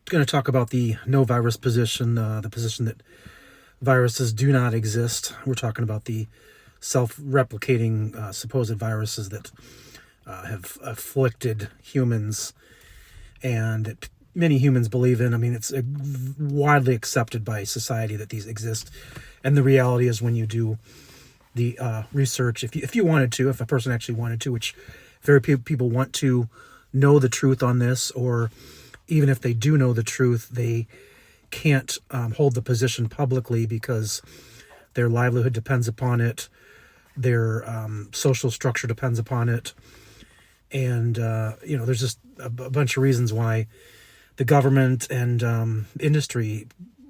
going to talk about the no virus position, the position that viruses do not exist. We're talking about the self-replicating supposed viruses that have afflicted humans and that many humans believe in. I mean, it's widely accepted by society that these exist. And the reality is, when you do the research, if you wanted to, if a person actually wanted to, which very few people want to know the truth on this, or even if they do know the truth, they can't hold the position publicly because their livelihood depends upon it, their social structure depends upon it, and there's just a bunch of reasons why the government and industry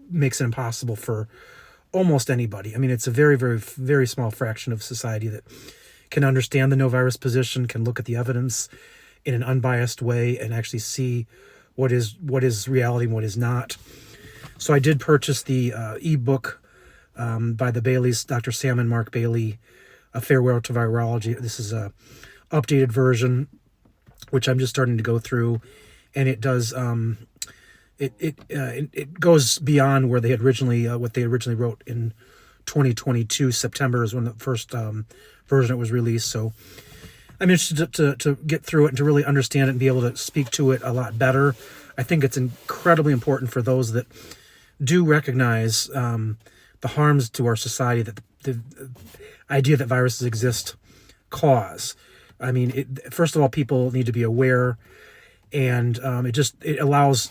makes it impossible for almost anybody. I mean, it's a very, very, very small fraction of society that can understand the no virus position, can look at the evidence in an unbiased way and actually see what is reality and what is not. So I did purchase the ebook by the Baileys, Dr. Sam and Mark Bailey, A Farewell to Virology. This is a updated version, which I'm just starting to go through, and it does it goes beyond where they had originally what they originally wrote in 2022. September is when the first version was released. So I'm interested to get through it and to really understand it and be able to speak to it a lot better. I think it's incredibly important for those that do recognize the harms to our society that the idea that viruses exist cause. I mean, first of all, people need to be aware, and it allows,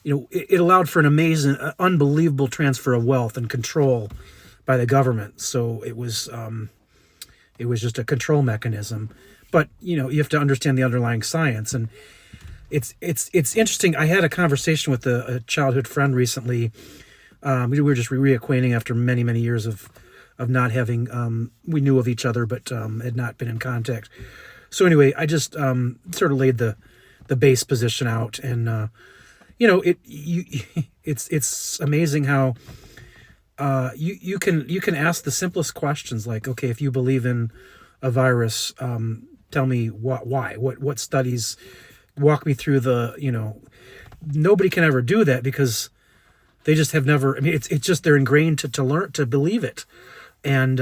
it allowed for an amazing, unbelievable transfer of wealth and control by the government. So it was just a control mechanism. But you have to understand the underlying science, and it's interesting. I had a conversation with a childhood friend recently. We were just reacquainting after many, many years of not having, we knew of each other, but had not been in contact. So anyway, I just sort of laid the base position out, and it's amazing how you can ask the simplest questions, like, okay, if you believe in a virus, tell me why, what studies, walk me through nobody can ever do that because they just have never. I mean, it's just they're ingrained to learn to believe it, and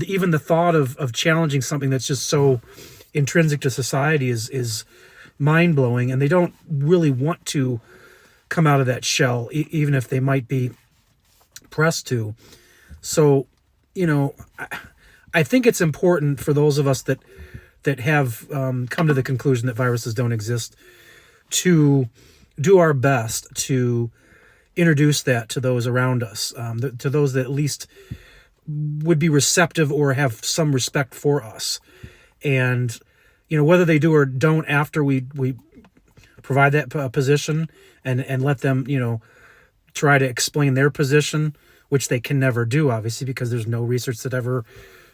even the thought of challenging something that's just so intrinsic to society is mind blowing, and they don't really want to come out of that shell, even if they might be pressed to. So, I think it's important for those of us that have come to the conclusion that viruses don't exist to do our best to introduce that to those around us, to those that at least would be receptive or have some respect for us. And, whether they do or don't after we provide that position and let them, try to explain their position, which they can never do, obviously, because there's no research that ever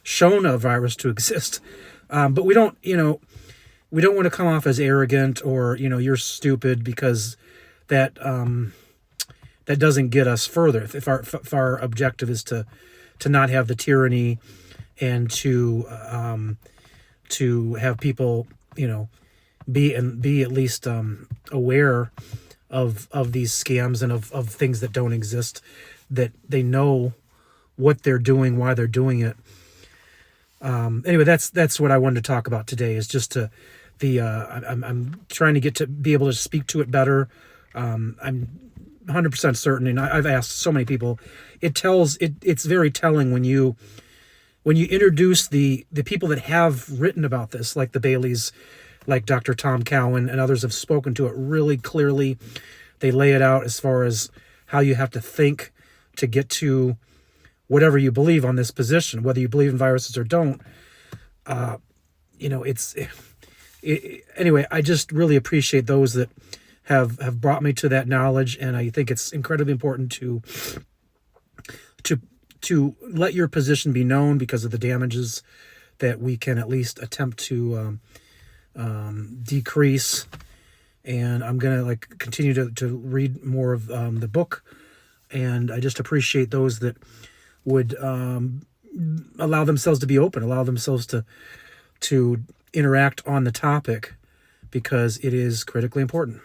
shown a virus to exist. But we don't want to come off as arrogant or, you're stupid, because that doesn't get us further. If our objective is to not have the tyranny and to have people, be at least aware of these scams and of things that don't exist, that they know what they're doing, why they're doing it. Anyway, that's what I wanted to talk about today, is just I'm trying to get to be able to speak to it better. I'm 100% certain, and I've asked so many people, it's very telling when you introduce the people that have written about this, like the Baileys, like Dr. Tom Cowan and others have spoken to it really clearly. They lay it out as far as how you have to think to get to whatever you believe on this position, whether you believe in viruses or don't. Anyway, I just really appreciate those that have brought me to that knowledge, and I think it's incredibly important to let your position be known because of the damages that we can at least attempt to decrease. And I'm gonna continue to read more of the book, and I just appreciate those that would allow themselves to be open, allow themselves to interact on the topic, because it is critically important.